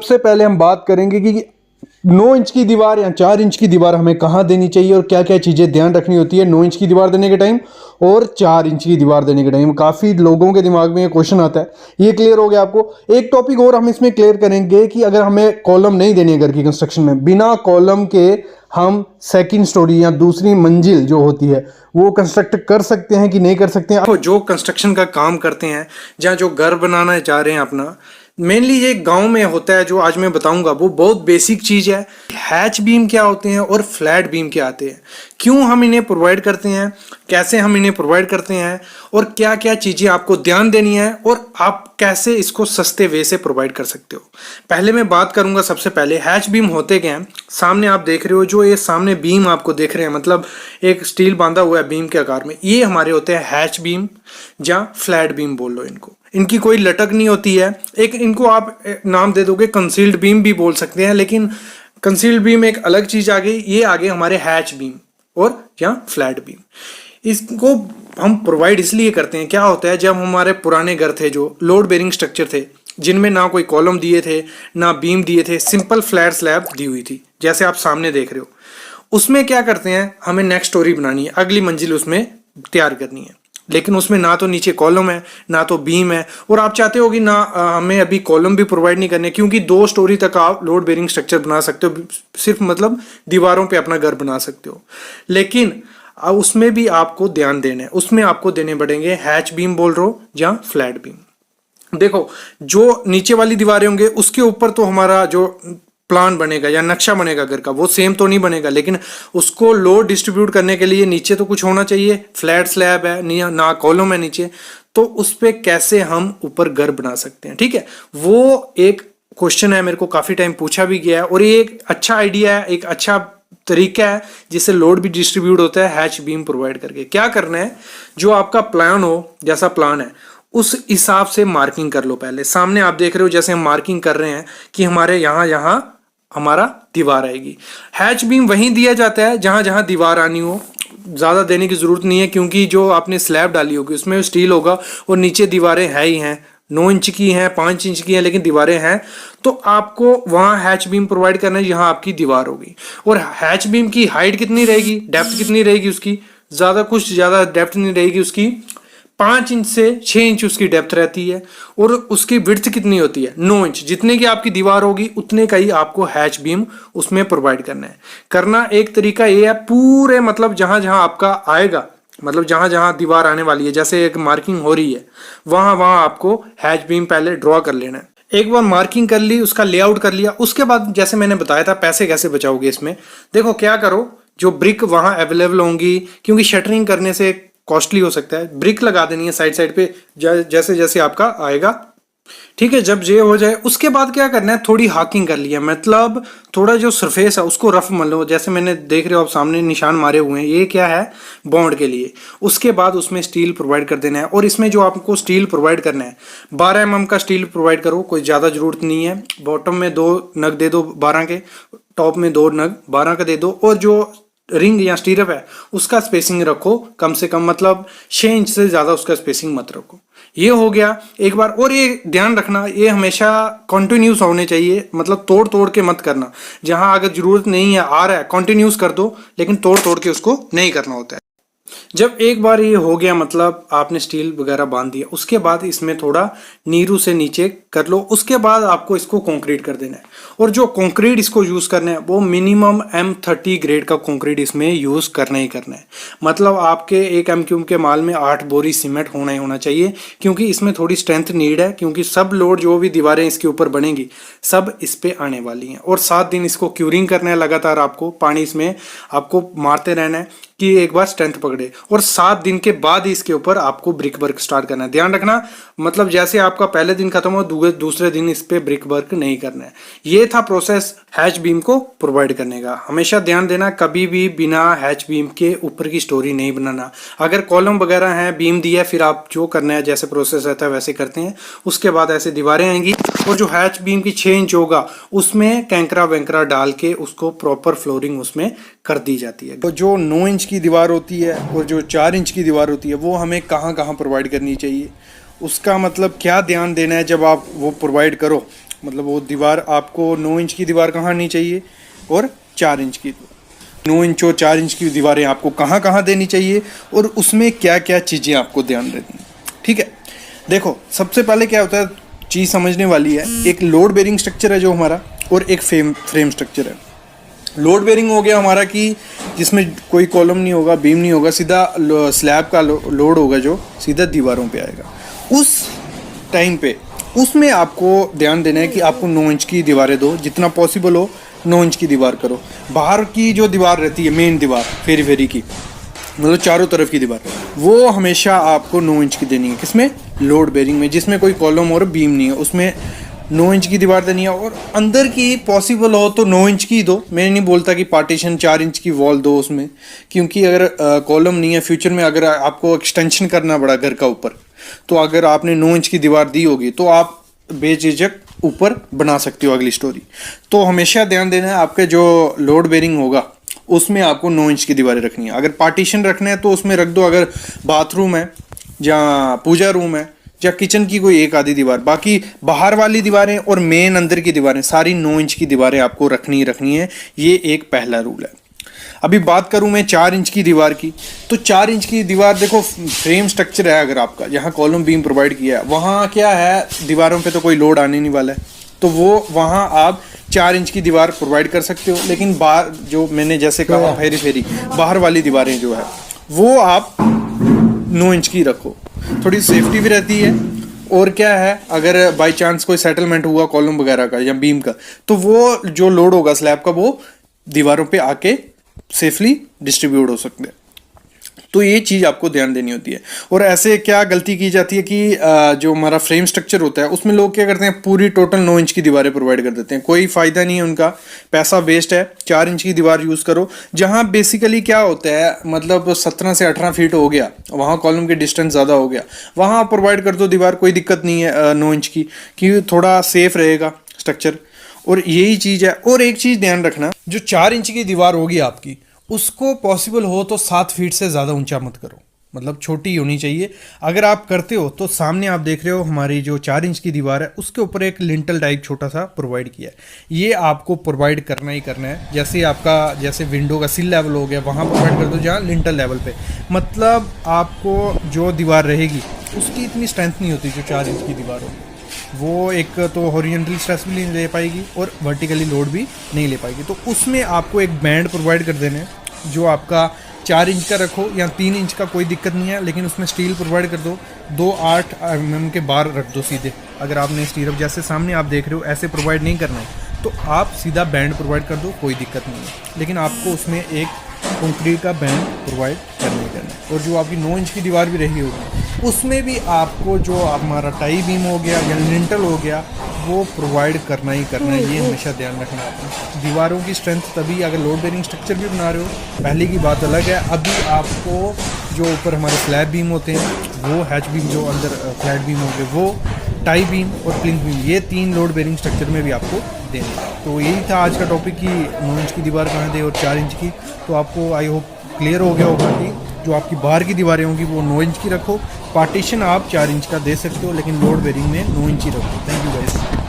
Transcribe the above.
सबसे पहले हम बात करेंगे कि 9 इंच की दीवार या 4 इंच की दीवार हमें कहाँ देनी चाहिए और क्या क्या चीज़ें ध्यान रखनी होती है 9 इंच की दीवार देने के टाइम और 4 इंच की दीवार देने के टाइम। काफ़ी लोगों के दिमाग में ये क्वेश्चन आता है, ये क्लियर हो गया आपको। एक टॉपिक और हम इसमें क्लियर करेंगे कि अगर हमें कॉलम नहीं देनी है घर की कंस्ट्रक्शन में, बिना कॉलम के हम सेकंड स्टोरी या दूसरी मंजिल जो होती है वो कंस्ट्रक्ट कर सकते हैं कि नहीं कर सकते हैं। जो कंस्ट्रक्शन का काम करते हैं या जो घर बनाना चाह रहे हैं अपना, मेनली ये गांव में होता है। जो आज मैं बताऊंगा वो बहुत बेसिक चीज है। हैच बीम क्या होते हैं और फ्लैट बीम क्या आते हैं, क्यों हम इन्हें प्रोवाइड करते हैं, कैसे हम इन्हें प्रोवाइड करते हैं और क्या क्या चीजें आपको ध्यान देनी है और आप कैसे इसको सस्ते वे से प्रोवाइड कर सकते हो। पहले मैं बात करूंगा सबसे पहले हैच बीम होते क्या हैं। सामने आप देख रहे हो, जो ये सामने बीम आपको देख रहे हैं, मतलब एक स्टील बांधा हुआ है बीम के आकार में, ये हमारे होते हैं हैच बीम या फ्लैट बीम बोल लो इनको। इनकी कोई लटक नहीं होती है। एक इनको आप नाम दे दोगे कंसील्ड बीम भी बोल सकते हैं, लेकिन कंसील्ड बीम एक अलग चीज आ गई। ये आगे हमारे हैच बीम और या फ्लैट बीम। इसको हम प्रोवाइड इसलिए करते हैं, क्या होता है जब हमारे पुराने घर थे जो लोड बेरिंग स्ट्रक्चर थे, जिनमें ना कोई कॉलम दिए थे ना बीम दिए थे, सिंपल फ्लैट स्लैब दी हुई थी जैसे आप सामने देख रहे हो, उसमें क्या करते हैं, हमें नेक्स्ट स्टोरी बनानी है, अगली मंजिल उसमें तैयार करनी है, लेकिन उसमें ना तो नीचे कॉलम है ना तो बीम है। और आप चाहते हो कि ना हमें अभी कॉलम भी प्रोवाइड नहीं करने, क्योंकि 2 स्टोरी तक आप लोड बेरिंग स्ट्रक्चर बना सकते हो, सिर्फ मतलब दीवारों पे अपना घर बना सकते हो। लेकिन उसमें भी आपको ध्यान देना है, उसमें आपको देने पड़ेंगे हैच बीम बोल रहे हो या फ्लैट बीम। देखो, जो नीचे वाली दीवारें होंगे उसके ऊपर तो हमारा जो प्लान बनेगा या नक्शा बनेगा घर का वो सेम तो नहीं बनेगा, लेकिन उसको लोड डिस्ट्रीब्यूट करने के लिए नीचे तो कुछ होना चाहिए। फ्लैट स्लैब है ना कॉलम है नीचे, तो उस पर कैसे हम ऊपर घर बना सकते हैं, ठीक है। वो एक क्वेश्चन है, मेरे को काफी टाइम पूछा भी गया है, और ये एक अच्छा आइडिया है, एक अच्छा तरीका है जिससे लोड भी डिस्ट्रीब्यूट होता है हैच बीम प्रोवाइड करके। क्या करना है, जो आपका प्लान हो, जैसा प्लान है उस हिसाब से मार्किंग कर लो। पहले सामने आप देख रहे हो जैसे हम मार्किंग कर रहे हैं कि हमारे यहाँ हमारा दीवार आएगी। हैच बीम वहीं दिया जाता है जहां जहां दीवार आनी हो, ज़्यादा देने की ज़रूरत नहीं है, क्योंकि जो आपने स्लैब डाली होगी उसमें स्टील होगा और नीचे दीवारें है ही हैं, 9 इंच की हैं, 5 इंच की हैं, लेकिन दीवारें हैं, तो आपको वहां हैच बीम प्रोवाइड करना है जहां आपकी दीवार होगी। और हैच बीम की हाइट कितनी रहेगी, डेप्थ कितनी रहेगी उसकी, ज़्यादा डेप्थ नहीं रहेगी उसकी, 5 इंच से 6 इंच उसकी डेप्थ रहती है। और उसकी विड्थ कितनी होती है, 9 इंच। जितने की आपकी दीवार होगी उतने का ही आपको हैच बीम उसमें प्रोवाइड करना है। करना एक तरीका ये है, पूरे मतलब जहां जहां आपका आएगा, मतलब जहां जहां दीवार आने वाली है, जैसे एक मार्किंग हो रही है, वहां वहां आपको हैच बीम पहले ड्रॉ कर लेना है। एक बार मार्किंग कर ली, उसका लेआउट कर लिया, उसके बाद जैसे मैंने बताया था पैसे कैसे बचाओगे इसमें। देखो क्या करो, जो ब्रिक वहां अवेलेबल होंगी, क्योंकि शटरिंग करने से कॉस्टली हो सकता है, ब्रिक लगा देनी है साइड साइड पे जैसे जैसे आपका आएगा, ठीक है। जब ये हो जाए उसके बाद क्या करना है, थोड़ी हाकिंग कर लिया, मतलब थोड़ा जो सरफेस है उसको रफ मल लो, जैसे मैंने देख रहे हो आप सामने निशान मारे हुए हैं, ये क्या है, बॉन्ड के लिए। उसके बाद उसमें स्टील प्रोवाइड कर देना है, और इसमें जो आपको स्टील प्रोवाइड करना है 12 mm का स्टील प्रोवाइड करो, कोई ज़्यादा जरूरत नहीं है। बॉटम में 2 नग दे दो 12 के, टॉप में 2 नग 12 का दे दो, और जो रिंग या स्टीरअप है उसका स्पेसिंग रखो कम से कम, मतलब 6 इंच से ज़्यादा उसका स्पेसिंग मत रखो। ये हो गया एक बार। और ये ध्यान रखना, ये हमेशा कॉन्टिन्यूस होने चाहिए, मतलब तोड़ तोड़ के मत करना। जहां अगर जरूरत नहीं है, आ रहा है, कॉन्टिन्यूस कर दो, लेकिन तोड़ तोड़ के उसको नहीं करना होता है। जब एक बार ये हो गया, मतलब आपने स्टील वगैरह बांध दिया, उसके बाद इसमें थोड़ा नीरू से नीचे कर लो। उसके बाद आपको इसको कंक्रीट कर देना है, और जो कंक्रीट इसको यूज करना है वो मिनिमम M30 ग्रेड का कंक्रीट इसमें यूज करना ही करना है। मतलब आपके 1 M³ के माल में 8 बोरी सीमेंट होना ही होना चाहिए, क्योंकि इसमें थोड़ी स्ट्रेंथ नीड है, क्योंकि सब लोड जो भी दीवारें इसके ऊपर बनेंगी सब इस पे आने वाली हैं। और 7 दिन इसको क्यूरिंग करना है लगातार, आपको पानी इसमें आपको मारते रहना है कि एक बार स्ट्रेंथ पकड़े, और 7 दिन के बाद ही इसके ऊपर आपको ब्रिक वर्क स्टार्ट करना है। ध्यान रखना, मतलब जैसे आपका पहले दिन खत्म हो दूसरे दिन इस पे ब्रिक वर्क नहीं करना है। ये था प्रोसेस हैच बीम को प्रोवाइड करने का। हमेशा ध्यान देना, कभी भी बिना हैच बीम के ऊपर की स्टोरी नहीं बनाना। अगर कॉलम वगैरह है, बीम दिया, फिर आप जो करना है जैसे प्रोसेस रहता है वैसे करते हैं। उसके बाद ऐसे दीवारें आएंगी, और जो हैच बीम की 6 इंच होगा उसमें कैंकरा वैंकरा डाल के उसको प्रॉपर फ्लोरिंग उसमें कर दी जाती है। तो जो 9 इंच की दीवार होती है और जो 4 इंच की दीवार होती है वो हमें कहाँ कहाँ प्रोवाइड करनी चाहिए, उसका मतलब क्या ध्यान देना है जब आप वो प्रोवाइड करो। मतलब वो दीवार आपको 9 इंच की दीवार कहाँ नहीं चाहिए और 4 इंच की 9 इंच और 4 इंच की दीवारें आपको कहाँ कहाँ देनी चाहिए और उसमें क्या क्या चीज़ें आपको ध्यान देनी है। ठीक है, देखो सबसे पहले क्या होता है, चीज़ समझने वाली है। एक लोड बेरिंग स्ट्रक्चर है जो हमारा, और एक फ्रेम स्ट्रक्चर है। लोड बेरिंग हो गया हमारा कि जिसमें कोई कॉलम नहीं होगा, बीम नहीं होगा, सीधा स्लैब का लोड होगा जो सीधा दीवारों पे आएगा। उस टाइम पे उसमें आपको ध्यान देना है कि आपको 9 इंच की दीवारें दो, जितना पॉसिबल हो 9 इंच की दीवार करो। बाहर की जो दीवार रहती है, मेन दीवार फेरी फेरी की, मतलब चारों तरफ की दीवार, वो हमेशा आपको 9 इंच की देनी है। किसमें? लोड बेरिंग में, जिसमें कोई कॉलम और बीम नहीं है, उसमें 9 इंच की दीवार देनी है। और अंदर की पॉसिबल हो तो 9 इंच की दो। मैं नहीं बोलता कि पार्टीशन 4 इंच की वॉल दो उसमें, क्योंकि अगर कॉलम नहीं है, फ्यूचर में अगर आपको एक्सटेंशन करना पड़ा घर का ऊपर, तो अगर आपने 9 इंच की दीवार दी होगी तो आप बेझिझक ऊपर बना सकते हो अगली स्टोरी। तो हमेशा ध्यान देना है, आपके जो लोड बेरिंग होगा उसमें आपको 9 इंच की दीवारें रखनी है। अगर पार्टीशन रखना है तो उसमें रख दो, अगर बाथरूम है या पूजा रूम है या किचन की कोई एक आधी दीवार, बाकी बाहर वाली दीवारें और मेन अंदर की दीवारें सारी 9 इंच की दीवारें आपको रखनी है। ये एक पहला रूल है। अभी बात करूं मैं 4 इंच की दीवार की, तो 4 इंच की दीवार देखो, फ्रेम स्ट्रक्चर है अगर आपका, जहाँ कॉलम बीम प्रोवाइड किया है, वहाँ क्या है, दीवारों पे तो कोई लोड आने नहीं वाला है, तो वो वहाँ आप 4 इंच की दीवार प्रोवाइड कर सकते हो। लेकिन बाहर जो मैंने जैसे कहा फेरी फेरी बाहर वाली दीवारें जो है वो आप 9 इंच की रखो, थोड़ी सेफ्टी भी रहती है। और क्या है, अगर बाई चांस कोई सेटलमेंट हुआ कॉलम वगैरह का या बीम का, तो वो जो लोड होगा स्लैब का वो दीवारों पे आके सेफली डिस्ट्रीब्यूट हो सकते हैं। तो ये चीज़ आपको ध्यान देनी होती है। और ऐसे क्या गलती की जाती है कि जो हमारा फ्रेम स्ट्रक्चर होता है उसमें लोग क्या करते हैं, पूरी टोटल 9 इंच की दीवारें प्रोवाइड कर देते हैं। कोई फ़ायदा नहीं है उनका, पैसा वेस्ट है। 4 इंच की दीवार यूज़ करो। जहाँ बेसिकली क्या होता है, मतलब 17 से 18 फीट हो गया, वहाँ कॉलम के डिस्टेंस ज़्यादा हो गया, वहाँ प्रोवाइड कर दो दीवार, कोई दिक्कत नहीं है 9 इंच की, कि थोड़ा सेफ रहेगा स्ट्रक्चर। और यही चीज़ है। और एक चीज़ ध्यान रखना, जो 4 इंच की दीवार होगी आपकी, उसको पॉसिबल हो तो 7 फीट से ज़्यादा ऊंचा मत करो, मतलब छोटी होनी चाहिए। अगर आप करते हो तो सामने आप देख रहे हो हमारी जो 4 इंच की दीवार है उसके ऊपर एक लिंटल टाइप छोटा सा प्रोवाइड किया है। ये आपको प्रोवाइड करना ही करना है। जैसे आपका जैसे विंडो का सिल लेवल हो गया, वहाँ प्रोवाइड कर दो जहाँ लिंटल लेवल पे, मतलब आपको जो दीवार रहेगी उसकी इतनी स्ट्रेंथ नहीं होती जो 4 इंच की दीवार होगी। वो एक तो हॉरिजॉन्टली स्ट्रेस भी नहीं ले पाएगी और वर्टिकली लोड भी नहीं ले पाएगी। तो उसमें आपको एक बैंड प्रोवाइड कर देना है जो आपका 4 इंच का रखो या 3 इंच का, कोई दिक्कत नहीं है, लेकिन उसमें स्टील प्रोवाइड कर दो। 2-8 mm के बार रख दो सीधे। अगर आपने स्टीरअप जैसे सामने आप देख रहे हो ऐसे प्रोवाइड नहीं करना है तो आप सीधा बैंड प्रोवाइड कर दो, कोई दिक्कत नहीं है। लेकिन आपको उसमें एक कंक्रीट का बैंड प्रोवाइड करना ही करना है। और जो आपकी 9 इंच की दीवार भी रही होगी उसमें भी आपको जो हमारा टाई बीम हो गया या लिंटल हो गया वो प्रोवाइड करना ही करना है। ये हमेशा ध्यान रखना है। दीवारों की स्ट्रेंथ तभी, अगर लोड बेरिंग स्ट्रक्चर भी बना रहे हो पहले की बात अलग है। अभी आपको जो ऊपर हमारे स्लैब बीम होते हैं वो, हैच बीम जो अंदर फ्लैट बीम होंगे वो, टाई बीम और प्लिंथ बीम, ये 3 लोड बेरिंग स्ट्रक्चर में भी आपको देने। तो यही था आज का टॉपिक कि 9 इंच की दीवार कहाँ दे और 4 इंच की। तो आपको आई होप क्लियर हो गया होगा कि जो आपकी बाहर की दीवारें होंगी वो 9 इंच की रखो। पार्टीशन आप 4 इंच का दे सकते हो, लेकिन लोड बेरिंग में 9 इंच ही रखो। Thank you guys.